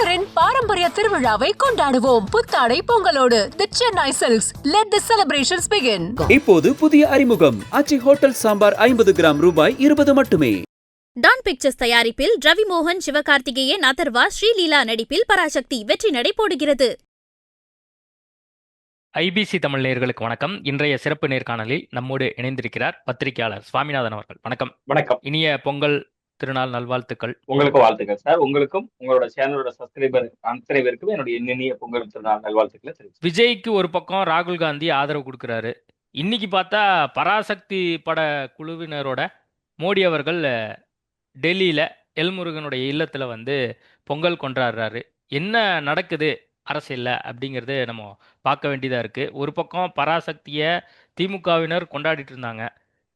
தமிழரின் பாரம்பரிய திருவிழாவை கொண்டாடுவோம். புத்தாடை பொங்கலோடு the Chennai Silks. Let the celebrations begin. இப்போது புதிய அறிமுகம் ஆச்சி ஹோட்டல் சாம்பார் 50 கிராம் ரூபாய் 20 மட்டுமே. டான் பிக்சர்ஸ் தயாரிப்பில் ரவி மோகன், சிவகார்த்திகேயன், அதர்வா, ஸ்ரீலீலா நடிப்பில் பராசக்தி வெற்றி நடை போடுகிறது. ஐபிசி தமிழ் நேயர்களுக்கு வணக்கம். இன்றைய சிறப்பு நேர்காணலில் நம்மோடு இணைந்திருக்கிறார் பத்திரிகையாளர் சுவாமிநாதன் அவர்கள். வணக்கம். வணக்கம். இனிய பொங்கல் திருநாள் நல்வாழ்த்துக்கள். உங்களுக்கு வாழ்த்துக்கள் சார். உங்களுக்கும் உங்களோட சேனலோட சப்ஸ்கிரைபர் அத்தனை பேருக்கும் என்னுடைய இனிய பொங்கல் திருநாள் நல்வாழ்த்துக்களை தெரிவிச்சு. விஜய்க்கு ஒரு பக்கம் ராகுல் காந்தி ஆதரவு கொடுக்கிறாரு. இன்னைக்கு பார்த்தா பராசக்தி பட குழுவினரோட மோடி அவர்கள் டெல்லியில எல்முருகனுடைய இல்லத்துல பொங்கல் கொண்டாடுறாரு. என்ன நடக்குது அரசியல்ல அப்படிங்கிறது நம்ம பார்க்க வேண்டியதா இருக்கு. ஒரு பக்கம் பராசக்தியை திமுகவினர் கொண்டாடிட்டு இருந்தாங்க.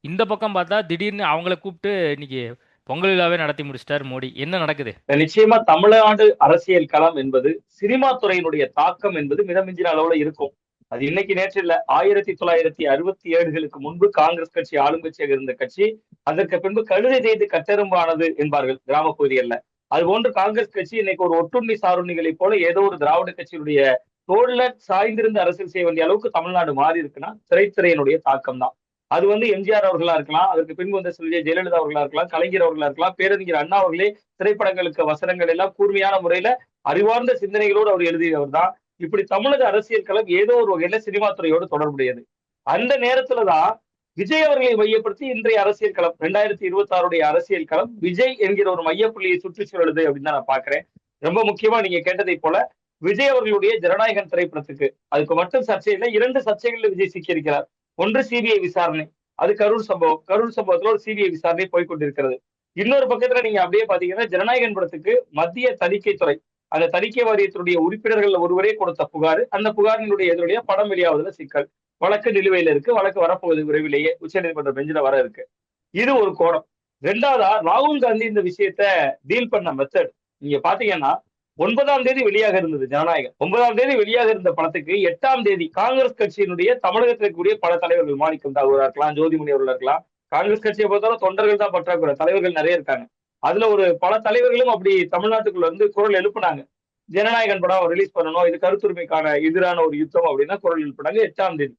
இந்த பக்கம் பார்த்தா திடீர்னு அவங்கள கூப்பிட்டு இன்னைக்கு பொங்கல் விழாவே நடத்தி முடிச்சிட்டார் மோடி. என்ன நடக்குது? நிச்சயமா தமிழ்நாடு அரசியல் களம் என்பது சினிமா துறையினுடைய தாக்கம் என்பது மிதமிஞ்சின அளவுல இருக்கும். அது இன்னைக்கு நேற்று இல்ல. 1967களுக்கு முன்பு காங்கிரஸ் கட்சி ஆளும் கட்சியாக இருந்த கட்சி, அதற்கு பின்பு கழுதை செய்து கட்டெரும்பானது என்பார்கள் கிராம பகுதிகள்ல. அது போன்று காங்கிரஸ் கட்சி இன்னைக்கு ஒரு ஒட்டுண்ணி சாருண்ணிகளை போல ஏதோ ஒரு திராவிட கட்சியினுடைய தோல்ல சாய்ந்திருந்து அரசியல் செய்ய வேண்டிய அளவுக்கு தமிழ்நாடு மாறி இருக்குன்னா திரைத்துறையினுடைய தாக்கம் தான். அது எம்ஜிஆர் அவர்களா இருக்கலாம், அதற்கு பின்பு செல்வி ஜெயலலிதா அவர்களா இருக்கலாம், கலைஞர் அவர்களா இருக்கலாம், பேரறிஞர் அண்ணா அவர்களே திரைப்படங்களுக்கு வசனங்கள் எல்லாம் கூர்மையான முறையில அறிவார்ந்த சிந்தனைகளோடு அவர் எழுதியவர் தான். இப்படி தமிழக அரசியல் களம் ஏதோ ஒரு வகையில சினிமா துறையோடு தொடர்புடையது. அந்த நேரத்துலதான் விஜய் அவர்களை மையப்படுத்தி இன்றைய அரசியல் களம் 2026 அரசியல் களம் விஜய் என்கிற ஒரு மையப்புள்ளியை சுற்றி சுழலுது அப்படின்னு தான் நான் பாக்குறேன். ரொம்ப முக்கியமா நீங்க கேட்டதை போல விஜய் அவர்களுடைய ஜனநாயகன் திரைப்படத்துக்கு அதுக்கு மட்டும் சர்ச்சை இல்லை, 2 சர்ச்சைகள்ல விஜய் சிக்கியிருக்கிறார். ஒன்று சிபிஐ விசாரணை, அது கரூர் சம்பவம். கரூர் சம்பவத்துல ஒரு சிபிஐ விசாரணை போய்கொண்டிருக்கிறது. இன்னொரு பக்கத்துல நீங்க அப்படியே பாத்தீங்கன்னா ஜனநாயகன் படத்துக்கு மத்திய தணிக்கை துறை, அந்த தணிக்கை வாரியத்தினுடைய உறுப்பினர்கள் ஒருவரே கொடுத்த புகார், அந்த புகாரினுடைய எதிரொலியா படம் வெளியாவதுல சிக்கல். வழக்கு நிலுவையில இருக்கு, வழக்கு வரப்போகுது விரைவிலேயே உச்சநீதிமன்ற பெஞ்சில வர இருக்கு. இது ஒரு கோணம். 2வதா ராகுல் காந்தி இந்த விஷயத்த டீல் பண்ண மெத்தட் நீங்க பாத்தீங்கன்னா 9ஆம் தேதி வெளியாக இருந்தது ஜனநாயகம். 9ஆம் தேதி வெளியாக இருந்த படத்துக்கு 8ஆம் தேதி காங்கிரஸ் கட்சியினுடைய தமிழகத்தில் இருக்கக்கூடிய பல தலைவர்கள், மாணிக்கம் தாகூரா இருக்கலாம், ஜோதிமணி அவர்கள் இருக்கலாம், காங்கிரஸ் கட்சியை பொறுத்தவரை தொண்டர்கள் தான் பற்றாக்குறை, தலைவர்கள் நிறைய இருக்காங்க. அதுல ஒரு பல தலைவர்களும் அப்படி தமிழ்நாட்டுக்குள்ள குரல் எழுப்புனாங்க. ஜனநாயகன் படம் ரிலீஸ் பண்ணணும், இது கருத்துரிமைக்கான எதிரான ஒரு யுத்தம் அப்படின்னா குரல் எழுப்பினாங்க. 8ஆம் தேதி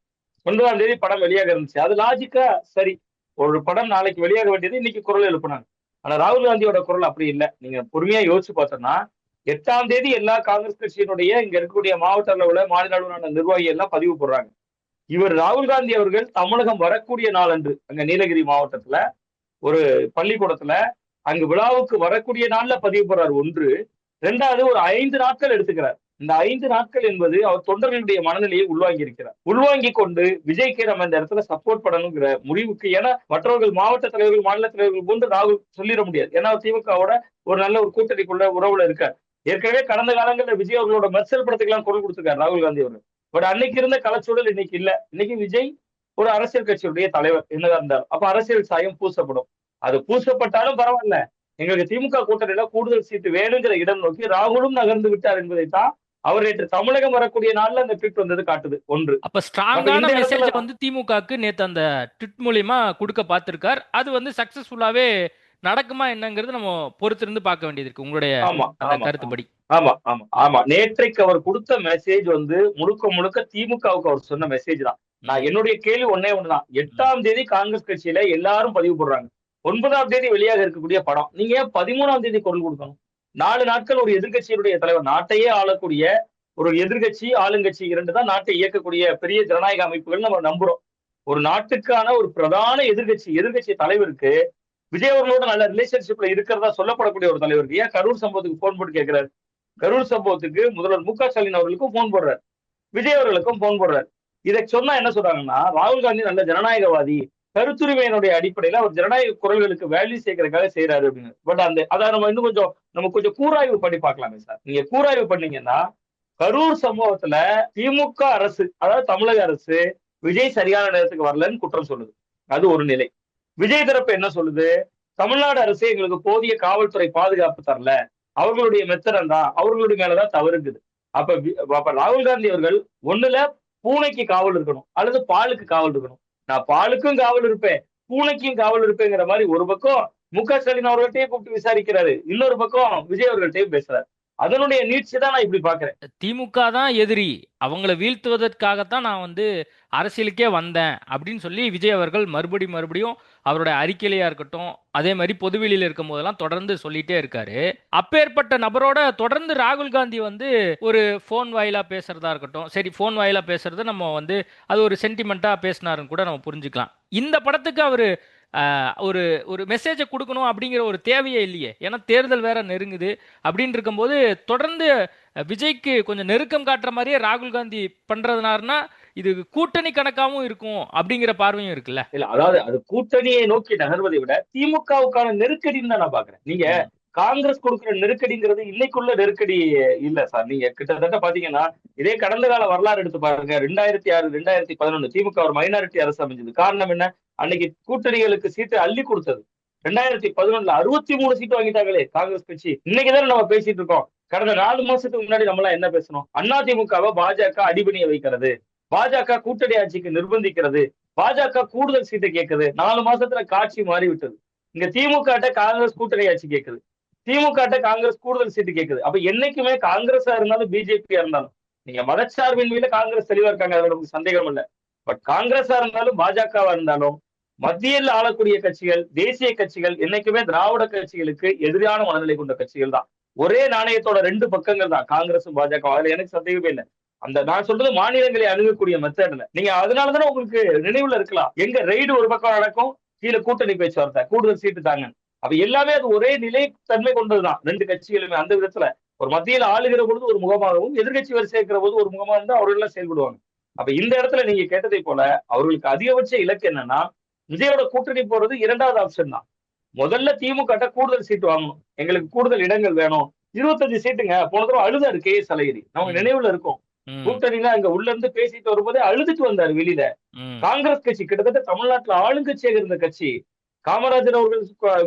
9ஆம் தேதி படம் வெளியாக இருந்துச்சு. அது லாஜிக்கா சரி, ஒரு படம் நாளைக்கு வெளியாக வேண்டியது இன்னைக்கு குரல் எழுப்புனாங்க. ஆனா ராகுல் காந்தியோட குரல் அப்படி இல்லை. நீங்க பொறுமையா யோசிச்சு பார்த்தோம்னா 8ஆம் தேதி எல்லா காங்கிரஸ் கட்சியினுடைய இங்க இருக்கக்கூடிய மாவட்ட அளவுல மாநில அளவிலான நிர்வாகி எல்லாம் பதிவு போடுறாங்க. இவர் ராகுல் காந்தி அவர்கள் தமிழகம் வரக்கூடிய நாள் அன்று அங்க நீலகிரி மாவட்டத்துல ஒரு பள்ளிக்கூடத்துல அங்கு விழாவுக்கு வரக்கூடிய நாள்ல பதிவு போடுறாரு. ஒன்று. 2வது ஒரு 5 நாட்கள் எடுத்துக்கிறார். இந்த 5 நாட்கள் என்பது அவர் தொண்டர்களுடைய மனநிலையை உள்வாங்கி இருக்கிறார். உள்வாங்கி கொண்டு விஜய்க்கு நம்ம இந்த இடத்துல சப்போர்ட் பண்ணணுங்கிற முடிவுக்கு, ஏன்னா மற்றவர்கள் மாவட்ட தலைவர்கள் மாநில தலைவர்கள் போன்று ராகுல் சொல்லிட முடியாது. ஏன்னா திமுகவோட ஒரு நல்ல ஒரு கூட்டணிக்குள்ள உறவுல இருக்கார். ஏற்கனவே கடந்த காலங்களில் விஜய் அவர்களோட மெர்சல் படத்துக்கு எல்லாம் குரல் கொடுத்திருக்காரு ராகுல் காந்தி அவர்கள். பட் அன்னைக்கு இருந்த கலச்சூழல் இன்னைக்கு இல்ல. இன்னைக்கு விஜய் ஒரு அரசியல் கட்சியுடைய தலைவர் என்னதான் இருந்தாலும் அப்ப அரசியல் சாயம் பூசப்படும். அது பூசப்பட்டாலும் பரவாயில்ல, எங்களுக்கு திமுக கூட்டணியில கூடுதல் சீட்டு வேணுங்கிற இடம் நோக்கி ராகுலும் நகர்ந்து விட்டார் என்பதைத்தான் அவர் நேற்று தமிழகம் வரக்கூடிய நாள்ல அந்த ட்வீட் வந்தது காட்டுது. ஒன்று. அப்ப ஸ்ட்ராங்கான மெசேஜ் திமுகக்கு நேத்து அந்த ட்வீட் மூலியமா கொடுக்க பார்த்திருக்கார். அது சக்சஸ்ஃபுல்லாவே நடக்குமா என்னங்கிறது நம்ம பொறுத்திருந்து பார்க்க வேண்டியது இருக்கு. உங்களுடைய கருத்துப்படி? ஆமா ஆமா ஆமா நேற்றைக்கு அவர் கொடுத்த மெசேஜ் முழுக்க முழுக்க திமுகவுக்கு அவர் சொன்ன மெசேஜ் தான். நான் என்னுடைய கேள்வி ஒன்னே ஒண்ணுதான். 8ஆம் தேதி காங்கிரஸ் கட்சியில எல்லாரும் பதிவு போடுறாங்க. 9ஆம் தேதி வெளியாக இருக்கக்கூடிய படம் நீங்க 13ஆம் தேதி குரல் கொடுக்கணும். 4 நாட்கள் ஒரு எதிர்கட்சியினுடைய தலைவர், நாட்டையே ஆளக்கூடிய ஒரு எதிர்கட்சி ஆளுங்கட்சி 2 தான் நாட்டை இயக்கக்கூடிய பெரிய ஜனநாயக அமைப்புகள் நம்ம நம்புறோம். ஒரு நாட்டுக்கான ஒரு பிரதான எதிர்கட்சி தலைவருக்கு விஜய் அவர்களோட நல்ல ரிலேஷன்ஷிப்ல இருக்கிறதா சொல்லப்படக்கூடிய ஒரு தலைவருக்கு ஏன் கரூர் சம்பவத்துக்கு போன் போட்டு கேட்கிறாரு? கரூர் சம்பவத்துக்கு முதல்வர் மு க ஸ்டாலின் அவர்களுக்கும் போன் போடுறாரு, விஜய் அவர்களுக்கும் போன் போடுறாரு. இதை சொன்னா என்ன சொல்றாங்கன்னா ராகுல் காந்தி நல்ல ஜனநாயகவாதி, கருத்துரிமையினுடைய அடிப்படையில அவர் ஜனநாயக குரல்களுக்கு வேல்யூ சேர்க்கறதுக்காக செய்யறாரு அப்படின்னு. பட் அதை நம்ம கொஞ்சம் கூராய்வு பண்ணி பார்க்கலாமே சார். நீங்க கூராய்வு பண்ணீங்கன்னா கரூர் சம்பவத்துல திமுக அரசு, அதாவது தமிழக அரசு விஜய் சரியான நேரத்துக்கு வரலன்னு குற்றம் சொல்லுது. அது ஒரு நிலை. விஜய் தரப்பு என்ன சொல்லுது? தமிழ்நாடு அரசு எங்களுக்கு போதிய காவல்துறை பாதுகாப்பு தரல, அவர்களுடைய மெத்தனம் தான், அவர்களுடைய மேலதான் தவறுக்குது. அப்ப ராகுல் காந்தி அவர்கள் ஒண்ணுல பூனைக்கு காவல் இருக்கணும் அல்லது பாலுக்கு காவல் இருக்கணும். நான் பாலுக்கும் காவல் இருப்பேன், பூனைக்கும் காவல் இருப்பேங்கிற மாதிரி ஒரு பக்கம் மு க ஸ்டாலின் அவர்கள்ட்டையும் கூப்பிட்டு விசாரிக்கிறாரு, இன்னொரு பக்கம் விஜய் அவர்கள்ட்டையும் பேசுறாரு. அதனுடைய நீட்சி தான் நான் இப்படி பாக்குறேன். திமுக தான் எதிரி, அவங்கள வீழ்த்துவதற்காகத்தான் நான் வந்து அரசியலுக்கே வந்தேன் அப்படின்னு சொல்லி விஜய் அவர்கள் மறுபடியும் அவரோட அறிக்கையிலையா இருக்கட்டும், அதே மாதிரி பொதுவெளியில் இருக்கும் போதெல்லாம் தொடர்ந்து சொல்லிட்டே இருக்காரு. அப்பேற்பட்ட நபரோட தொடர்ந்து ராகுல் காந்தி வந்து ஒரு ஃபோன் வாயிலா பேசுறதா இருக்கட்டும், சரி ஃபோன் வாயிலா பேசுறது நம்ம வந்து அது ஒரு சென்டிமெண்ட்டா பேசினாருன்னு கூட நம்ம புரிஞ்சுக்கலாம். இந்த படத்துக்கு அவரு ஒரு ஒரு மெசேஜை கொடுக்கணும் அப்படிங்கிற ஒரு தேவையே இல்லையே. ஏன்னா தேர்தல் வேற நெருங்குது அப்படின்னு இருக்கும்போது தொடர்ந்து விஜய்க்கு கொஞ்சம் நெருக்கம் காட்டுற மாதிரியே ராகுல் காந்தி பண்றதுனாருன்னா இது கூட்டணி கணக்காகவும் இருக்கும் அப்படிங்கிற பார்வையும் இருக்குல்ல. இல்ல அதாவது அது கூட்டணியை நோக்கி நகர்வதை விட திமுகவுக்கான நெருக்கடின்னு தான் நான் பாக்குறேன். நீங்க காங்கிரஸ் கொடுக்கிற நெருக்கடிங்கிறது இன்னைக்குள்ள நெருக்கடி இல்ல சார். நீங்க கிட்டத்தட்ட பாத்தீங்கன்னா இதே கடந்த கால வரலாறு எடுத்து பாருங்க. 2006 2011 திமுக ஒரு மைனாரிட்டி அரசு அமைஞ்சது. காரணம் என்ன? அன்னைக்கு கூட்டணிகளுக்கு சீட்டு அள்ளி கொடுத்தது. 2011 63 சீட்டு வாங்கிட்டாங்களே காங்கிரஸ் கட்சி. இன்னைக்குதான் நம்ம பேசிட்டு இருக்கோம். கடந்த 4 மாசத்துக்கு முன்னாடி நம்ம எல்லாம் என்ன பேசணும்? அதிமுகவை பாஜக அடிபணிய வைக்கிறது, பாஜக கூட்டணி ஆட்சிக்கு நிர்பந்திக்கிறது, பாஜக கூடுதல் சீட்டை கேட்குது. 4 மாசத்துல காட்சி மாறிவிட்டது. இங்க திமுக காங்கிரஸ் கூட்டணி ஆட்சி கேட்குது, திமுக காங்கிரஸ் கூடுதல் சீட்டு கேட்குது. அப்ப என்னைக்குமே காங்கிரஸா இருந்தாலும் பிஜேபியா இருந்தாலும் நீங்க மதச்சார்பின் மீது காங்கிரஸ் தெளிவா இருக்காங்க, அதுல நமக்கு சந்தேகம் இல்லை. பட் காங்கிரஸா இருந்தாலும் பாஜகவா இருந்தாலும் மத்தியில் ஆளக்கூடிய கட்சிகள், தேசிய கட்சிகள் என்னைக்குமே திராவிட கட்சிகளுக்கு எதிரான மனநிலை கொண்ட கட்சிகள் தான். ஒரே நாணயத்தோட 2 பக்கங்கள் தான் காங்கிரஸும் பாஜக. அதுல எனக்கு சந்தேகமே இல்லை. அந்த நான் சொல்றது மாநிலங்களை அணுகக்கூடிய மெத்தட்ல நீங்க அதனாலதானே உங்களுக்கு நினைவுல இருக்கலாம், எங்க ரெய்டு ஒரு பக்கம் நடக்கும், கீழே கூட்டணி பேச்சுவார்த்தை, கூடுதல் சீட்டு தாங்க. அப்ப எல்லாமே அது ஒரே நிலை தன்மை கொண்டதுதான் 2 கட்சிகளுமே. அந்த விதத்துல ஒரு மத்தியில் ஆளுகிற பொழுது ஒரு முகமாகவும், எதிர்கட்சி வரிசை சேர்க்கிற போது ஒரு முகமா இருந்தா அவர்கள் எல்லாம் செயல்படுவாங்க. அப்ப இந்த இடத்துல நீங்க கேட்டதை போல அவர்களுக்கு அதிகபட்ச இலக்கு என்னன்னா, விஜயோட கூட்டணி போறது 2வது ஆப்ஷன் தான். முதல்ல திமுக கூடுதல் சீட்டு வாங்கணும், எங்களுக்கு கூடுதல் இடங்கள் வேணும். 25 சீட்டுங்க. போன தடவை அழுதாரு KS அழகிரி, நமக்கு நினைவுல இருக்கும். கூட்டணியில அங்க உள்ள இருந்து பேசிட்டு வரும்போதே அழுதுட்டு வந்தாரு வெளியில. காங்கிரஸ் கட்சி கிட்டத்தட்ட தமிழ்நாட்டுல ஆளுங்கட்சியாக இருந்த கட்சி. காமராஜர் அவர்கள்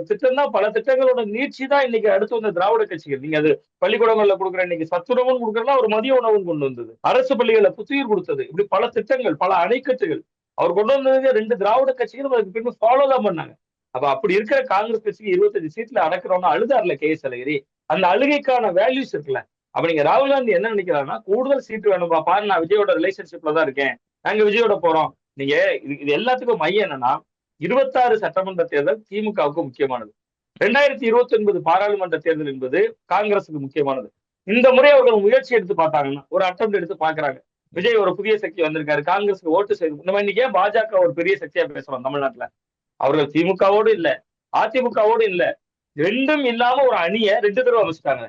திட்டம் தான், பல திட்டங்களோட நீட்சி தான் இன்னைக்கு அடுத்து வந்த திராவிட கட்சிகள். நீங்க அது பள்ளிக்கூடங்கள்ல கொடுக்குற இன்னைக்கு சத்துணவும் கொடுக்கறதா ஒரு மதிய உணவும் கொண்டு வந்தது, அரசு பள்ளிகளை புத்துயிர் கொடுத்தது, இப்படி பல திட்டங்கள், பல அணைக்கட்டுகள் அவர் கொண்டு வந்தது 2 திராவிட கட்சிகளும் அதுக்கு பின்பு ஃபாலோ தான் பண்ணாங்க. அப்ப அப்படி இருக்கிற காங்கிரஸ் கட்சிக்கு 25 சீட்ல அடக்கிறோம்னா அழுதாருல KS அழகிரி. அந்த அழுகைக்கான வேல்யூஸ் இருக்குல்ல. அப்ப நீங்க ராகுல் காந்தி என்ன நினைக்கிறாருன்னா, கூடுதல் சீட்டு வேணும்பா, பாரு நான் விஜயோட ரிலேஷன்ஷிப்ல தான் இருக்கேன், நாங்க விஜயோட போறோம். நீங்க இது எல்லாத்துக்கும் மையம் என்னன்னா, 26 சட்டமன்ற தேர்தல் திமுகவுக்கு முக்கியமானது, 2029 பாராளுமன்ற தேர்தல் என்பது காங்கிரசுக்கு முக்கியமானது. இந்த முறை அவர்கள் முயற்சி எடுத்து பார்த்தாங்கன்னா, ஒரு அட்டம் எடுத்து பாக்குறாங்க, விஜய் ஒரு புதிய சக்தி வந்திருக்காரு, காங்கிரஸுக்கு ஓட்டு செய்து நம்ம இன்னைக்கு பாஜக ஒரு பெரிய சக்தியா பேசுறோம் தமிழ்நாட்டுல. அவர்கள் திமுகவோடு இல்ல, அதிமுகவோடு இல்ல, ரெண்டும் இல்லாம ஒரு அணியை 2 தடவை அமைச்சிட்டாங்க.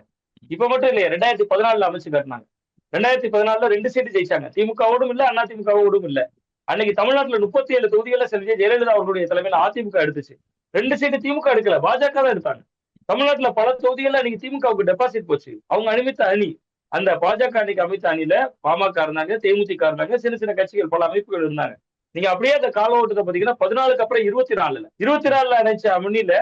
இப்ப மட்டும் இல்லையா, 2014 அமைச்சு காட்டினாங்க. 2014 2 சீட்டு ஜெயிச்சாங்க. திமுகவோடும் இல்ல, அதிமுகவோடும் இல்ல. அன்னைக்கு தமிழ்நாட்டுல 37 தொகுதிகளை செல்வி ஜெயலலிதா அவர்களுடைய தலைமையில அதிமுக எடுத்துச்சு. 2 சீட்டு திமுக எடுக்கல, பாஜக தான் எடுத்தாங்க. தமிழ்நாட்டுல பல தொகுதிகள்ல அன்னைக்கு திமுகவுக்கு டெபாசிட் போச்சு. அவங்க அனுமதித்த அணி, அந்த பாஜக அன்னைக்கு அமைத்த அணியில பாமக இருந்தாங்க, தேமுதிக இருந்தாங்க, சின்ன சின்ன கட்சிகள், பல அமைப்புகள் இருந்தாங்க. நீங்க அப்படியே அந்த கால ஓட்டத்தை பாத்தீங்கன்னா 14க்கு அப்புறம் 24ல நினைச்ச அணியில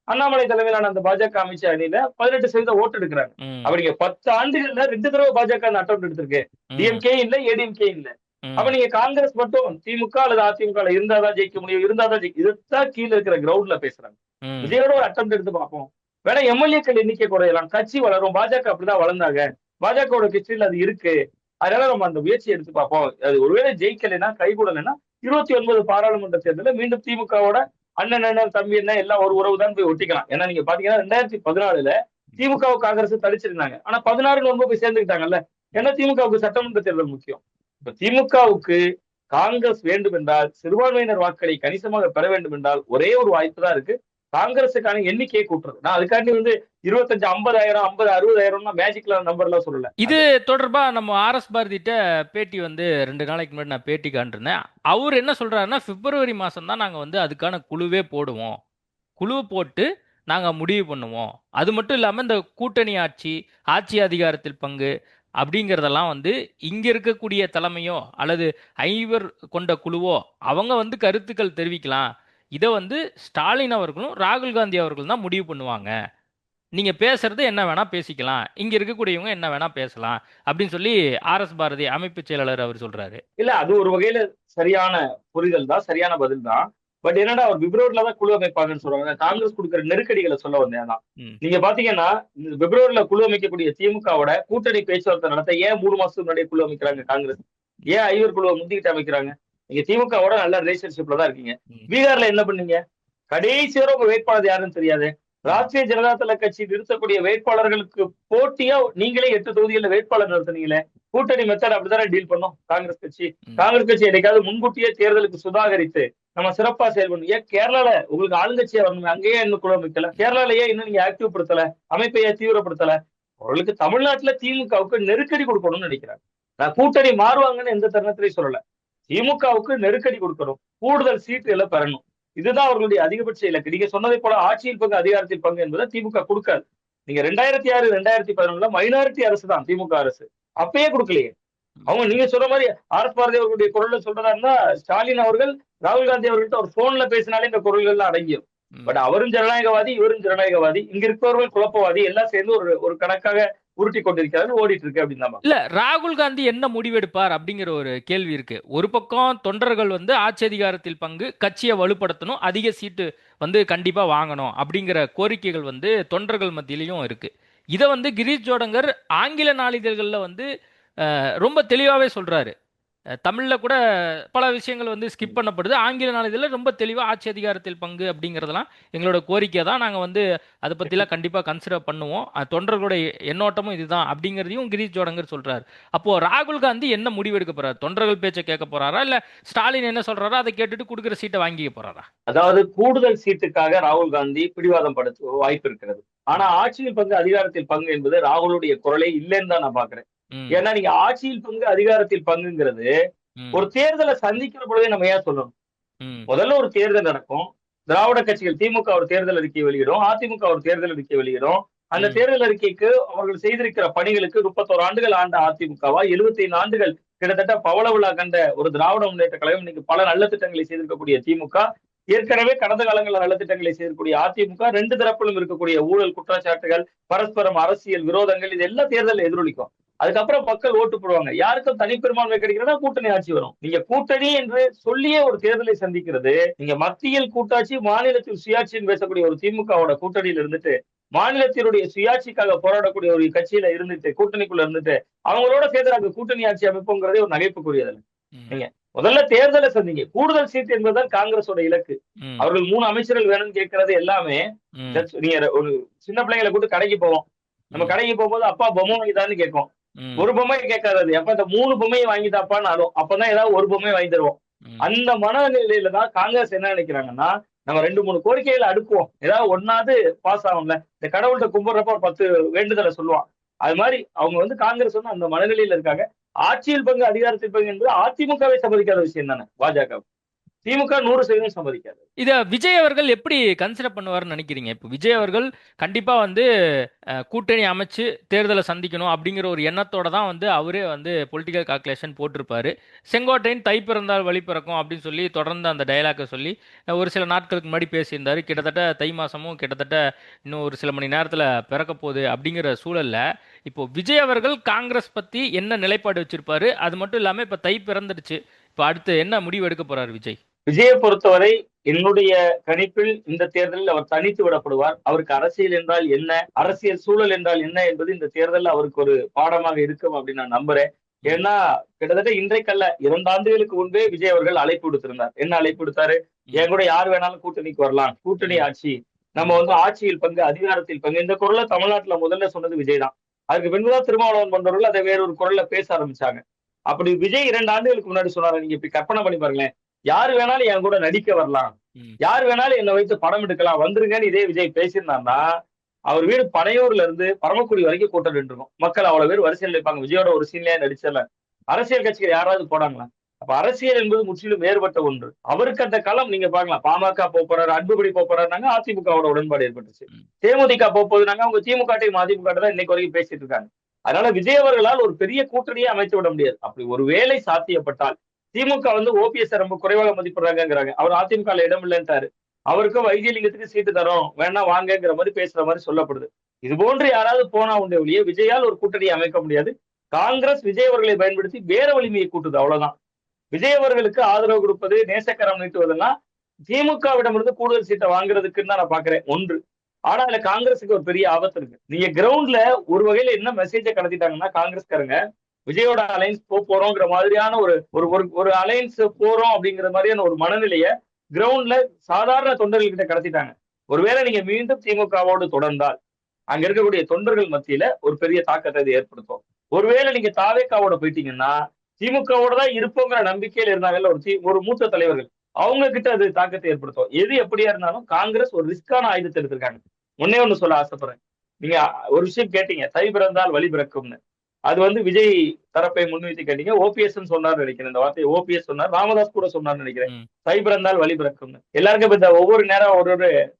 அண்ணாமலை தலைமையிலான அந்த பாஜக அமைச்ச அணியில 18% ஓட்டு எடுக்கிறாங்க. அப்படிங்க 10 ஆண்டுகள்ல 2 தடவை பாஜக அந்த அட்டம் எடுத்திருக்கு. டிஎம்கே இல்ல, ஏடிஎம்கே இல்ல. அப்ப நீங்க காங்கிரஸ் மட்டும் திமுக அல்லது அதிமுக இருந்தாதான் ஜெயிக்க முடியும், இருந்தாதான் இதுதான் கீழே இருக்கிற கிரவுண்ட்ல பேசுறாங்க. விஜயோட ஒரு அட்டம் எடுத்து பார்ப்போம், வேணா எம்எல்ஏக்கள் எண்ணிக்கை குறையலாம், கட்சி வளரும். பாஜக அப்படிதான் வளர்ந்தாங்க, பாஜகவோட கட்சியில் அது இருக்கு. அதனால நம்ம அந்த முயற்சி எடுத்து பார்ப்போம். அது ஒருவேளை ஜெயிக்கலைன்னா, கைகூடலைன்னா 29 பாராளுமன்ற தேர்தலில் மீண்டும் திமுகவோட அண்ணன் தம்பி என்ன எல்லாம் ஒரு உறவு தான் போய் ஒட்டிக்கலாம். ஏன்னா நீங்க பாத்தீங்கன்னா 2014 திமுக காங்கிரஸ் தடிச்சிருந்தாங்க, ஆனா 16 போய் சேர்ந்துக்கிட்டாங்கல்ல. ஏன்னா திமுகவுக்கு சட்டமன்ற தேர்தல் முக்கியம். இப்ப திமுகவுக்கு காங்கிரஸ் வேண்டும் என்றால், சிறுபான்மையினர் வாக்களை கணிசமாக பெற வேண்டும் என்றால் ஒரே ஒரு வாய்ப்பு தான் இருக்கு, காங்கிரஸுக்கான எண்ணிக்கையை கூட்டுறது. நான் அதுக்காண்டி 25 50,000 50 60,000 மேஜிக்ல நம்பர்லாம் சொல்லல. இது தொடர்பா நம்ம RS பாரதிட்ட பேட்டி 2 நாளைக்கு முன்னாடி நான் பேட்டி காண்டிருந்தேன். அவர் என்ன சொல்றாருன்னா, பிப்ரவரி மாசம் தான் நாங்க அதுக்கான குழுவே போடுவோம், குழு போட்டு நாங்க முடிவு பண்ணுவோம். அது மட்டும் இல்லாம இந்த கூட்டணி ஆட்சி அதிகாரத்தில் பங்கு அப்படிங்கிறதெல்லாம் இங்க இருக்கக்கூடிய தலைமையோ அல்லது 5 கொண்ட குழுவோ அவங்க கருத்துக்கள் தெரிவிக்கலாம். இதை ஸ்டாலின் அவர்களும் ராகுல் காந்தி அவர்களும் தான் முடிவு பண்ணுவாங்க. நீங்க பேசுறது என்ன வேணா பேசிக்கலாம், இங்க இருக்கக்கூடியவங்க என்ன வேணா பேசலாம் அப்படின்னு சொல்லி RS பாரதி அமைப்பு செயலாளர் அவர் சொல்றாரு. இல்ல அது ஒரு வகையில சரியான புரிதல் தான், சரியான பதில் தான். பட் என்னடா அவர் பிப்ரவரியில தான் குழு அமைப்பாங்கன்னு சொல்றாங்க. காங்கிரஸ் கொடுக்குற நெருக்கடிகளை சொல்ல வந்தேன் தான். நீங்க பாத்தீங்கன்னா இந்த பிப்ரவரியில குழு அமைக்கக்கூடிய திமுகவோட கூட்டணி பேச்சுவார்த்தை நடத்த ஏன் 3 மாசத்துக்கு முன்னாடியே குழு அமைக்கிறாங்க காங்கிரஸ்? ஏன் ஐவர் குழுவை முந்திக்கிட்டு அமைக்கிறாங்க? நீங்க திமுகவோட நல்ல ரிலேஷன்ஷிப்ல தான் இருக்கீங்க. பீகார்ல என்ன பண்ணீங்க? கடைசி வரை உங்க வேட்பாளர் யாருன்னு தெரியாது. ராஷ்டிரிய ஜனதா தள கட்சி நிறுத்தக்கூடிய வேட்பாளர்களுக்கு போட்டியா நீங்களே 8 தொகுதிகளில் வேட்பாளர் நிறுத்தினீங்களே. கூட்டணி மெத்தட் அப்படித்தானே டீல் பண்ணோம் காங்கிரஸ் கட்சி. காங்கிரஸ் கட்சி என்னைக்காவது முன்கூட்டியே தேர்தலுக்கு சுதாகரித்து நம்ம சிறப்பா செயல்படணும். ஏன் கேரளால உங்களுக்கு ஆளுங்கட்சியா வரணும், அங்கேயே இன்னும் குழு அமைக்கல? கேரளாலயே இன்னும் நீங்க ஆக்டிவ் படுத்தல, அமைப்பையே தீவிரப்படுத்தல? அவர்களுக்கு தமிழ்நாட்டுல திமுகவுக்கு நெருக்கடி கொடுக்கணும்னு நினைக்கிறாங்க. நான் கூட்டணி மாறுவாங்கன்னு எந்த தருணத்திலையும் சொல்லல. திமுகவுக்கு நெருக்கடி கொடுக்கணும், கூடுதல் சீட்டுகளை பெறணும். இதுதான் அவர்களுடைய அதிகபட்ச இலக்கு. நீங்க சொன்னதை போல ஆட்சியில் பங்கு அதிகாரத்தில் பங்கு என்பதை திமுக கொடுக்காது. நீங்க 2006 2011 மைனாரிட்டி அரசு தான் திமுக அரசு, அப்பயே கொடுக்கலையே. அவங்க நீங்க சொல்ற மாதிரி ஆர் பாரதி அவர்களுடைய குரல்ல சொல்றதா இருந்தா ஸ்டாலின் அவர்கள் ராகுல் காந்தி அவர்கள்ட்ட ஒரு போன்ல பேசினாலே இந்த குரல்கள் அடங்கியும். பட் அவரும் ஜனநாயகவாதி, இவரும் ஜனநாயகவாதி, இங்க இருப்பவர்கள் குழப்பவாதி, எல்லாம் சேர்ந்து ஒரு கணக்காக உருட்டி கொண்டிருக்கிறாரு, ஓடிட்டு இருக்கு அப்படின்னு. இல்ல, ராகுல் காந்தி என்ன முடிவெடுப்பார் அப்படிங்கிற ஒரு கேள்வி இருக்கு. ஒரு பக்கம் தொண்டர்கள் வந்து ஆட்சி அதிகாரத்தில் பங்கு, கட்சியை வலுப்படுத்தணும், அதிக சீட்டு வந்து கண்டிப்பா வாங்கணும் அப்படிங்கிற கோரிக்கைகள் வந்து தொண்டர்கள் மத்தியிலையும் இருக்கு. இதை வந்து கிரீஷ் ஜோடங்கர் ஆங்கில நாளிதழ்கள்ல வந்து ரொம்ப தெளிவாகவே சொல்றாரு. தமிழில் கூட பல விஷயங்கள் வந்து ஸ்கிப் பண்ணப்படுது. ஆங்கில நாளிதழில் ரொம்ப தெளிவாக ஆட்சி அதிகாரத்தில் பங்கு அப்படிங்கிறதெல்லாம் எங்களோட கோரிக்கை தான். நாங்கள் வந்து அதை பற்றிலாம் கண்டிப்பாக கன்சிடர் பண்ணுவோம். தொண்டர்களுடைய எண்ணோட்டமும் இதுதான் அப்படிங்கிறதையும் கிரீஷ் ஜோடங்கர் சொல்கிறார். அப்போது ராகுல் காந்தி என்ன முடிவெடுக்க போகிறார்? தொண்டர்கள் பேச்சை கேட்க போகிறாரா, இல்லை ஸ்டாலின் என்ன சொல்கிறாரோ அதை கேட்டுட்டு கொடுக்குற சீட்டை வாங்கிக்க போகிறாரா? அதாவது கூடுதல் சீட்டுக்காக ராகுல் காந்தி பிடிவாதம் படுத்த வாய்ப்பு இருக்கிறது. ஆனா ஆட்சியில் பங்கு அதிகாரத்தில் பங்கு என்பது ராகுலுடைய குரலே இல்லைன்னு தான் நான் பாக்குறேன். ஏன்னா நீங்க ஆட்சியில் பங்கு அதிகாரத்தில் பங்குங்கிறது ஒரு தேர்தலை சந்திக்கிற பொழுதே நம்ம ஏன் சொல்லணும்? முதல்ல ஒரு தேர்தல் நடக்கும், திராவிட கட்சிகள் திமுக ஒரு தேர்தல் அறிக்கை வெளியிடும், அதிமுக ஒரு தேர்தல் அறிக்கை வெளியிடும். அந்த தேர்தல் அறிக்கைக்கு அவர்கள் செய்திருக்கிற பணிகளுக்கு 31 ஆண்டுகள் ஆண்ட அதிமுகவா, 75 ஆண்டுகள் கிட்டத்தட்ட பவள விழா கண்ட ஒரு திராவிட முன்னேற்ற கழகம், இன்னைக்கு பல நல்ல திட்டங்களை செய்திருக்கக்கூடிய திமுக, ஏற்கனவே கடந்த காலங்களில் நல்ல திட்டங்களை செய்யக்கூடிய அதிமுக, 2 தரப்பிலும் இருக்கக்கூடிய ஊழல் குற்றச்சாட்டுகள், பரஸ்பரம் அரசியல் விரோதங்கள், இது எல்லாம் தேர்தலில் எதிரொலிக்கும். அதுக்கப்புறம் மக்கள் ஓட்டு போடுவாங்க. யாருக்கும் தனிப்பெரும்பான்மை கிடைக்கிறதா கூட்டணி ஆட்சி வரும். நீங்க கூட்டணி என்று சொல்லியே ஒரு தேர்தலை சந்திக்கிறது, நீங்க மத்தியில் கூட்டாட்சி மாநிலத்தில் சுயாட்சின்னு பேசக்கூடிய ஒரு திமுகவோட கூட்டணியில இருந்துட்டு, மாநிலத்தினுடைய சுயாட்சிக்காக போராடக்கூடிய ஒரு கட்சியில இருந்துட்டு, கூட்டணிக்குள்ள இருந்துட்டு அவங்களோட சேர்ந்து அங்க கூட்டணி ஆட்சி அமைப்புங்கிறதே ஒரு நகைப்புக்குரியது. நீங்க முதல்ல தேர்தலை சந்திங்க. கூடுதல் சீட் என்பதுதான் காங்கிரஸோட இலக்கு. அவர்கள் 3 அமைச்சர்கள் வேணும்னு கேட்கறது எல்லாமே, நீங்க ஒரு சின்ன பிள்ளைங்களை கூட்டு கடைக்கு போவோம், நம்ம கடைக்கு போகும்போது அப்பா பொம்மை வாங்கிதான்னு கேட்கும். ஒரு பொம்மை கேட்காது, அப்ப இந்த 3 பொம்மையை வாங்கிதாப்பான்னு ஆடும். அப்பதான் ஏதாவது ஒரு பொம்மையை வாங்கி தருவோம். அந்த மனநிலையில தான் காங்கிரஸ் என்ன நினைக்கிறாங்கன்னா, நம்ம 2-3 கோரிக்கைகளை அடுக்குவோம், ஏதாவது ஒன்னாவது பாஸ் ஆகும்ல. இந்த கடவுள்கிட்ட கும்பிடுறப்ப ஒரு 10 வேண்டுதலை சொல்லுவான். அது மாதிரி அவங்க வந்து காங்கிரஸ் வந்து அந்த மனநிலையில இருக்காங்க. ஆட்சியில் பங்கு அதிகாரத்தில் பங்கு என்பது அதிமுகவை சம்மதிக்காத விஷயம் தானே. பாஜக, திமுக 100% சம்மதிக்காது. இத விஜய் அவர்கள் எப்படி கன்சிடர் பண்ணுவார்னு நினைக்கிறீங்க? இப்போ விஜய் அவர்கள் கண்டிப்பா வந்து கூட்டணி அமைச்சு தேர்தலை சந்திக்கணும் அப்படிங்கிற ஒரு எண்ணத்தோட தான் வந்து அவரே வந்து பொலிட்டிக்கல் கால்குலேஷன் போட்டிருப்பாரு. செங்கோட்டையின் தை பிறந்தால் வழி பிறக்கும் அப்படின்னு சொல்லி தொடர்ந்து அந்த டயலாக்கை சொல்லி ஒரு சில நாட்களுக்கு முன்னாடி பேசியிருந்தாரு. கிட்டத்தட்ட தை மாசமும் கிட்டத்தட்ட இன்னும் ஒரு சில மணி நேரத்தில் பிறக்க போகுது அப்படிங்கிற சூழல்ல இப்போ விஜய் அவர்கள் காங்கிரஸ் பத்தி என்ன நிலைப்பாடு வச்சிருப்பாரு? அது மட்டும் இல்லாம இப்ப தை பிறந்துடுச்சு, இப்ப அடுத்து என்ன முடிவு எடுக்க போறாரு விஜய்? விஜயை பொறுத்தவரை என்னுடைய கணிப்பில் இந்த தேர்தலில் அவர் தனித்து விடப்படுவார். அவருக்கு அரசியல் என்றால் என்ன, அரசியல் சூழல் என்றால் என்ன என்பது இந்த தேர்தலில் அவருக்கு ஒரு பாடமாக இருக்கும் அப்படின்னு நான் நம்புறேன். ஏன்னா கிட்டத்தட்ட இன்றைக்கல்ல 2 ஆண்டுகளுக்கு முன்பே விஜய் அவர்கள் அழைப்பு விடுத்திருந்தார். என்ன அழைப்பு விடுத்தாரு? என் கூட யார் வேணாலும் கூட்டணிக்கு வரலாம், கூட்டணி ஆட்சி, நம்ம வந்து ஆட்சியில் பங்கு அதிகாரத்தில் பங்கு. இந்த குரலை தமிழ்நாட்டுல முதல்ல சொன்னது விஜய் தான். அதுக்கு பின்புதான் திருமாவளவன் போன்றவர்கள் அதை வேறொரு குரல்ல பேச ஆரம்பிச்சாங்க. அப்படி விஜய் 2 ஆண்டுகளுக்கு முன்னாடி சொன்னாரு. நீங்க இப்படி கற்பனை பண்ணி பாருங்களேன், யாரு வேணாலும் என் கூட நடிக்க வரலாம், யார் வேணாலும் என்னை வைத்து படம் எடுக்கலாம், வந்துருங்கன்னு இதே விஜய் பேசியிருந்தாருன்னா அவர் வீடு பனையூர்ல இருந்து பரமக்குடி வரைக்கும் கூட்டம் நின்றுக்கும். மக்கள் அவ்வளவு பேர் வரிசையில் வைப்பாங்க. விஜயோட ஒரு சீன்லயே நடிச்சல. அரசியல் கட்சிகள் யாராவது போடாங்களா? அப்ப அரசியல் என்பது முற்றிலும் வேறுபட்ட ஒன்று. அவருக்கு அந்த களம் நீங்க பாக்கலாம். பாமக போறாரு, அன்புபடி போறாருனாங்க, அதிமுகவோட உடன்பாடு ஏற்பட்டுச்சு. தேமுதிக போகுதுனாங்க, அவங்க திமுக அதிமுக தான் இன்னைக்கு வரைக்கும் பேசிட்டு இருக்காங்க. அதனால விஜய் அவர்களால் ஒரு பெரிய கூட்டணியை அமைத்து விட முடியாது. அப்படி ஒரு வேலை சாத்தியப்பட்டால், திமுக வந்து ஓபிஎஸ் ரொம்ப குறைவாக மதிப்பிடுறாங்கிறாங்க, அவர் அதிமுக இடம் இல்லைன்ட்டாரு, அவருக்கு வைத்தியலிங்கத்துக்கு சீட்டு தரோம் வேணா வாங்கிற மாதிரி பேசுற மாதிரி சொல்லப்படுது. இது போன்று யாராவது போனா உண்டே ஒழிய விஜயால் ஒரு கூட்டணியை அமைக்க முடியாது. காங்கிரஸ் விஜய் அவர்களை பயன்படுத்தி வேற வலிமையை கூட்டுது, அவ்வளவுதான். விஜய் அவர்களுக்கு ஆதரவு கொடுப்பது, நேசக்கரம் நீட்டுவதெல்லாம் திமுகவிடமிருந்து கூடுதல் சீட்டை வாங்குறதுக்குன்னு தான் நான் பாக்குறேன் ஒன்று. ஆனா அதுல காங்கிரஸுக்கு ஒரு பெரிய ஆபத்து இருக்கு. நீங்க கிரவுண்ட்ல ஒரு வகையில என்ன மெசேஜை கடத்திட்டாங்கன்னா, காங்கிரஸ்காரங்க விஜயோட அலைன்ஸ் போறோங்கிற மாதிரியான ஒரு ஒரு ஒரு அலைன்ஸ் போறோம் அப்படிங்கிற மாதிரியான ஒரு மனநிலையை கிரவுண்ட்ல சாதாரண தொண்டர்கள் கிட்ட கடத்திட்டாங்க. ஒருவேளை நீங்க மீண்டும் திமுகவோடு தொடர்ந்தால் அங்க இருக்கக்கூடிய தொண்டர்கள் மத்தியில ஒரு பெரிய தாக்கத்தை இது ஏற்படுத்தும். ஒருவேளை நீங்க தாவேக்காவோட போயிட்டீங்கன்னா, திமுகவோட தான் இருப்போங்கிற நம்பிக்கையில இருந்தாங்கல்ல ஒரு மூத்த தலைவர்கள், அவங்க கிட்ட அது தாக்கத்தை ஏற்படுத்தும். எது எப்படியா இருந்தாலும் காங்கிரஸ் ஒரு ரிஸ்கான ஆயுதத்தை எடுத்திருக்காங்க. ஒன்னே ஒண்ணு சொல்ல ஆசைப்படுறேன். நீங்க ஒரு விஷயம் கேட்டீங்க, தை பிறந்தால் வழி பிறக்கும்னு. அது விஜய் தரப்பை முன்வைத்து கேட்டீங்க. ஓபிஎஸ் சொன்னார் நினைக்கிறேன். இந்த வார்த்தையை ஓபிஎஸ் சொன்னார், ராமதாஸ் கூட சொன்னார் நினைக்கிறேன். தை பிறந்தால் வழி பிறக்கும்னு. எல்லாருக்கும் இப்ப இந்த ஒவ்வொரு நேரம் ஒரு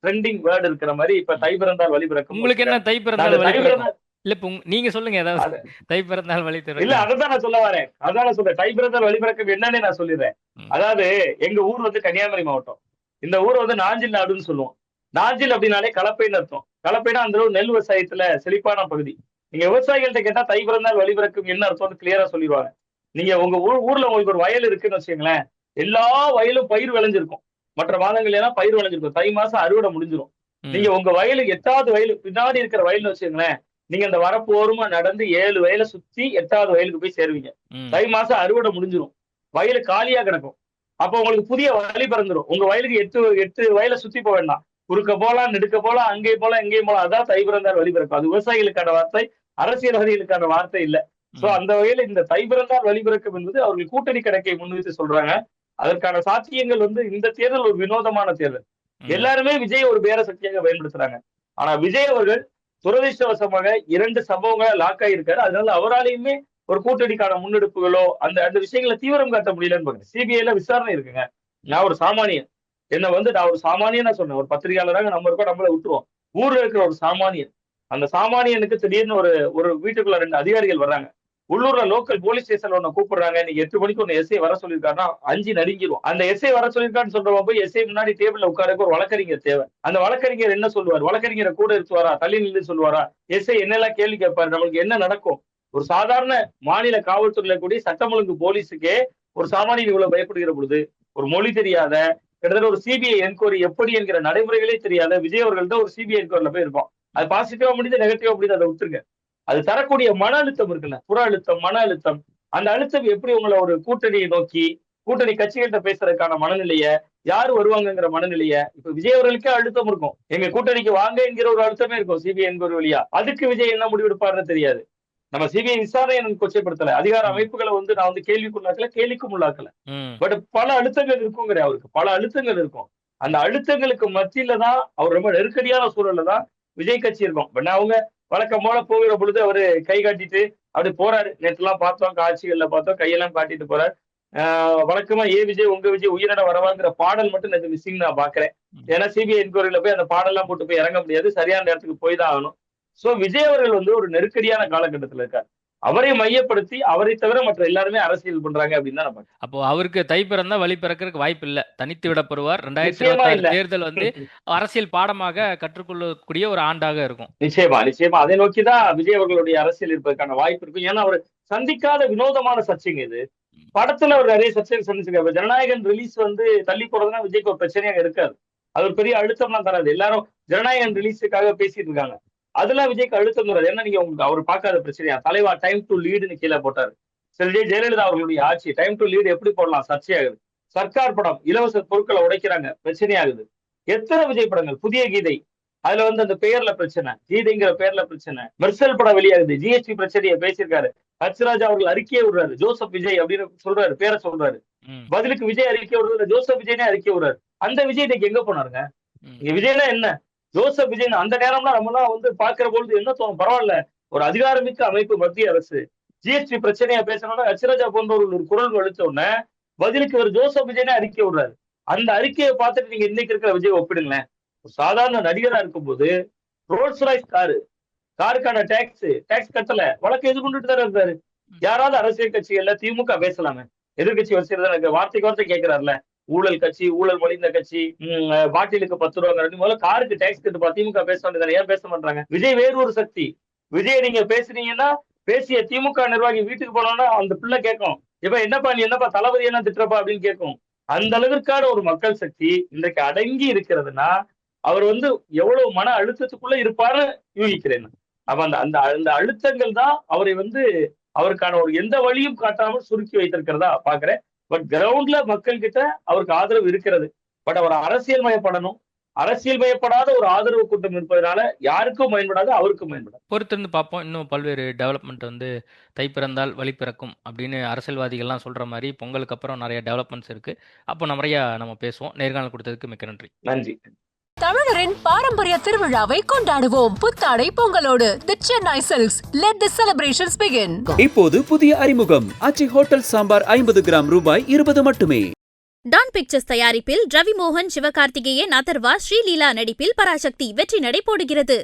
ட்ரெண்டிங் வேர்டு இருக்கிற மாதிரி இப்ப தை பிறந்தால் வழி பிறக்கும். உங்களுக்கு என்ன தை பிறந்தால் வழி பிறக்கும்? இல்ல நீங்க சொல்லுங்க ஏதாவது. தை பிறந்தால் வழி பிறக்கும். இல்ல அதான் நான் சொல்ல வரேன். அதான் நான் சொல்றேன். தை பிறந்தால் வழி பிறக்கும் என்னன்னு நான் சொல்லிடுறேன். அதாவது எங்க ஊர் கன்னியாகுமரி மாவட்டம். இந்த ஊர் நாஞ்சில் நாடுன்னு சொல்லுவோம். நாஞ்சில் அப்படின்னாலே கலப்பைன்னு அர்த்தம். கலப்பைனா அந்த நெல் விவசாயத்துல செழிப்பான பகுதி. நீங்க விவசாயிகள்ட்ட கேட்டா தை பிறந்தால் வழி பிறக்கும் என்ன அர்த்தம்னு கிளியரா சொல்லிடுவாங்க. நீங்க உங்க ஊர்ல உங்களுக்கு ஒரு வயல் இருக்குன்னு வச்சுக்கோங்களேன், எல்லா வயலும் பயிர் விளைஞ்சிருக்கும். மற்ற மாதங்கள் எல்லாம் பயிர் விளைஞ்சிருக்கும். தை மாசம் அறுவடை முடிஞ்சிடும். நீங்க உங்க வயலுக்கு 8வது வயலு பின்னாடி இருக்கிற வயல்னு வச்சுக்கோங்களேன், நீங்க அந்த வரப்போருமா நடந்து 7 வயலை சுத்தி 8வது வயலுக்கு போய் சேருவீங்க. தை மாசம் அறுவடை முடிஞ்சிடும். வயலு காலியா கிடக்கும். அப்ப உங்களுக்கு புதிய வழி பிறந்துடும். உங்க வயலுக்கு 8 வயலை சுத்தி போக வேண்டாம். குறுக்க போலாம், நெடுக்க போலாம், அங்கேயும் போலாம், எங்கேயும் போலாம். அதான் தை பிறந்தால் வழி பிறக்கும். அது விவசாயிகளுக்கான வார்த்தை, அரசியல்வாதிகளுக்கான வார்த்தை இல்ல. சோ அந்த வகையில இந்த தை பிறந்தால் வழி பிறக்கும் என்பது அவர்கள் கூட்டணி கணக்கை முன்வைத்து சொல்றாங்க. அதற்கான சாத்தியங்கள் இந்த தேர்தல் ஒரு வினோதமான தேர்தல். எல்லாருமே விஜய் ஒரு பேர சக்தியாக பயன்படுத்துறாங்க. ஆனா விஜய் அவர்கள் துரதிருஷ்டவசமாக 2 சம்பவங்களை லாக் ஆகியிருக்காரு. அதனால அவராலையுமே ஒரு கூட்டணிக்கான முன்னெடுப்புகளோ அந்த விஷயங்களை தீவிரம் காட்ட முடியலன்னு பாருங்க. சிபிஐல விசாரணை இருக்குங்க. நான் ஒரு சாமானியன். நான் ஒரு சாமானியனா சொன்னேன். ஒரு பத்திரிகையாளராக நம்ம இருக்கோம், நம்மள விட்டுருவோம். ஊர்ல இருக்கிற ஒரு சாமானியன். அந்த சாமானியனுக்கு திடீர்னு ஒரு வீட்டுக்குள்ள 2 அதிகாரிகள் வர்றாங்க. உள்ளூர்ல லோக்கல் போலீஸ் ஸ்டேஷன்ல ஒண்ணு கூப்பிடுறாங்க. நீங்க 8 மணிக்கு ஒண்ணு எஸ்ஐ வர சொல்லியிருக்காருன்னா 5 நடுங்கிரும். அந்த எஸ்ஐ வர சொல்லியிருக்கான்னு சொல்றவங்க போய் எஸ்ஐ முன்னாடி டேபிள்ல உட்காரக்கு ஒரு வழக்கறிஞர் தேவை. அந்த வழக்கறிஞர் என்ன சொல்லுவார்? வழக்கறிஞரை கூட இருக்குவாரா? தள்ளி நின்று சொல்லுவாரா? எஸ்ஐ என்னெல்லாம் கேள்வி கேட்பாரு? நம்மளுக்கு என்ன நடக்கும்? ஒரு சாதாரண மாநில காவல்துறையில கூடிய சட்டம் ஒழுங்கு போலீஸுக்கே ஒரு சாமானியன் இவ்வளவு பயப்படுகிற பொழுது, ஒரு மொழி தெரியாத, கிட்டத்தட்ட ஒரு சிபிஐ என்கொயரி எப்படி என்கிற நடைமுறைகளே தெரியாத விஜய் அவர்கள்ட்ட ஒரு சிபிஐ என்கொயரில போய் இருக்கும். அது பாசிட்டிவா முடிஞ்சு நெகட்டிவா முடிஞ்சு அதை விட்டுருங்க. அது தரக்கூடிய மன அழுத்தம் இருக்குல்ல, புற அழுத்தம், மன அழுத்தம், அந்த அழுத்தம் எப்படி உங்களை ஒரு கூட்டணியை நோக்கி கூட்டணி கட்சிகள்கிட்ட பேசுறதுக்கான மனநிலைய, யாரு வருவாங்கிற மனநிலைய, இப்ப விஜய் அவர்களுக்கே அழுத்தம் இருக்கும். எங்க கூட்டணிக்கு வாங்க என்கிற ஒரு அழுத்தமே இருக்கும் சிபிஐ என்கொயரி வழியா. அதுக்கு விஜய் என்ன முடிவெடுப்பாருன்னு தெரியாது. நம்ம சிபிஐ விசாரணை கொச்சைப்படுத்தல, அதிகார அமைப்புகளை நான் கேள்விக்குள்ளாக்கல, கேள்விக்கும் உள்ளாக்கல. பட் பல அழுத்தங்கள் இருக்குங்கிற அவருக்கு பல அழுத்தங்கள் இருக்கும். அந்த அழுத்தங்களுக்கு மத்தியில தான் அவர் ரொம்ப நெருக்கடியான சூழல்ல தான் விஜய் கட்சி இருக்கும். பட் அவங்க வழக்கம் போல போகிற பொழுது அவரு கை காட்டிட்டு அப்படி போறாரு. நேற்றுலாம் பார்த்தோம், காட்சிகள்ல பார்த்தோம், கையெல்லாம் காட்டிட்டு போறாரு. வழக்கமா விஜய் உங்க விஜய் உயிரிட வரவாங்கிற பாடல் மட்டும் எனக்கு மிஸ்ஸிங் நான் பாக்குறேன். ஏன்னா சிபிஐ என்கொயரியில போய் அந்த பாடல்லாம் போட்டு போய் இறங்க முடியாது, சரியான நேரத்துக்கு போய் தான் ஆகணும். சோ விஜய் அவர்கள் ஒரு நெருக்கடியான காலகட்டத்துல இருக்காரு. அவரை மையப்படுத்தி அவரை தவிர மற்ற எல்லாருமே அரசியல் பண்றாங்க அப்படின்னு தான் நம்ம. அப்போ அவருக்கு தை பிறந்தா வழி பிறக்கிறதுக்கு வாய்ப்பு இல்ல, தனித்து விடப்படுவார். 2026 தேர்தல் அரசியல் பாடமாக கற்றுக்கொள்ளக்கூடிய ஒரு ஆண்டாக இருக்கும். நிச்சயமா அதை நோக்கிதான் விஜய் அவர்களுடைய அரசியல் இருப்பதற்கான வாய்ப்பு இருக்கும். ஏன்னா அவர் சந்திக்காத வினோதமான சர்ச்சைங்க இது. படத்துல அவர் நிறைய சர்ச்சைகள் சந்திச்சிருக்காரு. ஜனநாயகன் ரிலீஸ் தள்ளி போறதுனா விஜய்க்கு ஒரு பிரச்சனையாக இருக்காது. அது ஒரு பெரிய அழுத்தம்லாம் தராது. எல்லாரும் ஜனநாயகன் ரிலீஸுக்காக பேசிட்டு இருக்காங்க. அதெல்லாம் விஜய்க்கு அழுத்தம் தராது. ஏன்னா நீங்க உங்களுக்கு அவர் பார்க்காத பிரச்சனையா, தலைவா டைம் டு லீடுன்னு கீழே போட்டாரு. சரி, ஜெயலலிதா அவர்களுடைய ஆட்சி டைம் டு லீடு எப்படி போடலாம், சர்ச்சையாகுது. சர்க்கார் படம் இலவச பொருட்களை உடைக்கிறாங்க, பிரச்சனையாகுது. எத்தனை விஜய் படங்கள், புதிய கீதை, அதுல அந்த பெயர்ல பிரச்சனை, கீதைங்கிற பெயர்ல பிரச்சனை. மெர்சல் படம் வெளியாகுது, ஜிஎஸ்டி பிரச்சனையை பேசியிருக்காரு. ஹர்ஷ்ராஜா அவர்கள் அறிக்கையை விடுறாரு, ஜோசப் விஜய் அப்படின்னு சொல்றாரு, பேரை சொல்றாரு. பதிலுக்கு விஜய் அறிக்கை விடுறாரு, ஜோசப் விஜய்னே அறிக்கை விடுறாரு. அந்த விஜய் இன்னைக்கு எங்க போனாருங்க? விஜய்னா என்ன, ஜோசப் விஜய் அந்த நேரம்லாம் நம்மலாம் பாக்குற பொழுது என்ன தோணும், பரவாயில்ல ஒரு அதிகாரமிக்க அமைப்பு மத்திய அரசு ஜிஎஸ்டி பிரச்சனையா பேசணும்னா ஹர்ஷ்ராஜா போன்றவர்கள் ஒரு குரல் அளித்த உடனே பதிலுக்கு ஒரு ஜோசப் விஜய்னே அறிக்கை விடுறாரு. அந்த அறிக்கையை பார்த்துட்டு நீங்க இன்னைக்கு இருக்கிற விஜய் ஒப்பிடுங்களேன். சாதாரண நடிகரா இருக்கும்போது ரோல்ஸ் ராய்ஸ் காருக்கான டாக்ஸ் கட்டல, வழக்கு எதிர்கொண்டுட்டு தான் இருந்தாரு. யாராவது அரசியல் கட்சிகள்ல திமுக பேசலாமே, எதிர்கட்சி வச்சிருந்தா வார்த்தைக்கு வார்த்தை கேட்கிறாருல, ஊழல் கட்சி, ஊழல் மொழிந்த கட்சி, பாட்டிலுக்கு 10 ரூபாய், முதல்ல காருக்கு டாக்ஸ் கட்டுப்பா, திமுக பேச வேண்டியது ஏன் பேச மாட்டாங்க? விஜய் வேறு ஒரு சக்தி. விஜய் நீங்க பேசுறீங்கன்னா பேசிய திமுக நிர்வாகி வீட்டுக்கு போனோம்னா அந்த பிள்ளை கேட்கும், இப்ப என்னப்பா நீ என்னப்பா தளபதி என்ன திட்டுறப்பா அப்படின்னு கேட்கும். அந்த அளவிற்கான ஒரு மக்கள் சக்தி இன்றைக்கு அடங்கி இருக்கிறதுனா அவர் எவ்வளவு மன அழுத்தத்துக்குள்ள இருப்பாரு யூகிக்கிறேன். அப்ப அந்த அந்த அந்த அழுத்தங்கள் தான் அவரை அவருக்கான ஒரு எந்த வழியும் காட்டாமல் சுருக்கி வைத்திருக்கிறதா பாக்குறேன். பட் கிரவுண்ட்ல மக்கள் கிட்ட அவருக்கு ஆதரவு இருக்கிறது. பட் அவர் அரசியல் மயப்படணும். அரசியல் மயப்படாத ஒரு ஆதரவு கூட்டம் இருப்பதனால யாருக்கும் பயன்படாது, அவருக்கும் பயன்படாது. பொறுத்திருந்து பார்ப்போம். இன்னும் பல்வேறு டெவலப்மெண்ட் தை பிறந்தால் வழி பிறக்கும் அப்படின்னு அரசியல்வாதிகள்லாம் சொல்ற மாதிரி பொங்கலுக்கு அப்புறம் நிறைய டெவலப்மெண்ட்ஸ் இருக்கு. அப்போ நம்ம பேசுவோம். நேர்காணல் கொடுத்ததுக்கு மிக்க நன்றி. நன்றி. தமிழரின் பாரம்பரிய திருவிழாவை கொண்டாடுவோம் புத்தாடை பொங்கலோடு. The Chennai silks, let the celebrations begin. இப்போது புதிய அறிமுகம் ஆச்சி ஹோட்டல் சாம்பார் 50 கிராம் ரூபாய் 20 மட்டுமே. டான் பிக்சர்ஸ் தயாரிப்பில் ரவி மோகன், சிவகார்த்திகேயன், அதர்வா, ஸ்ரீலீலா நடிப்பில் பராசக்தி வெற்றி நடை போடுகிறது.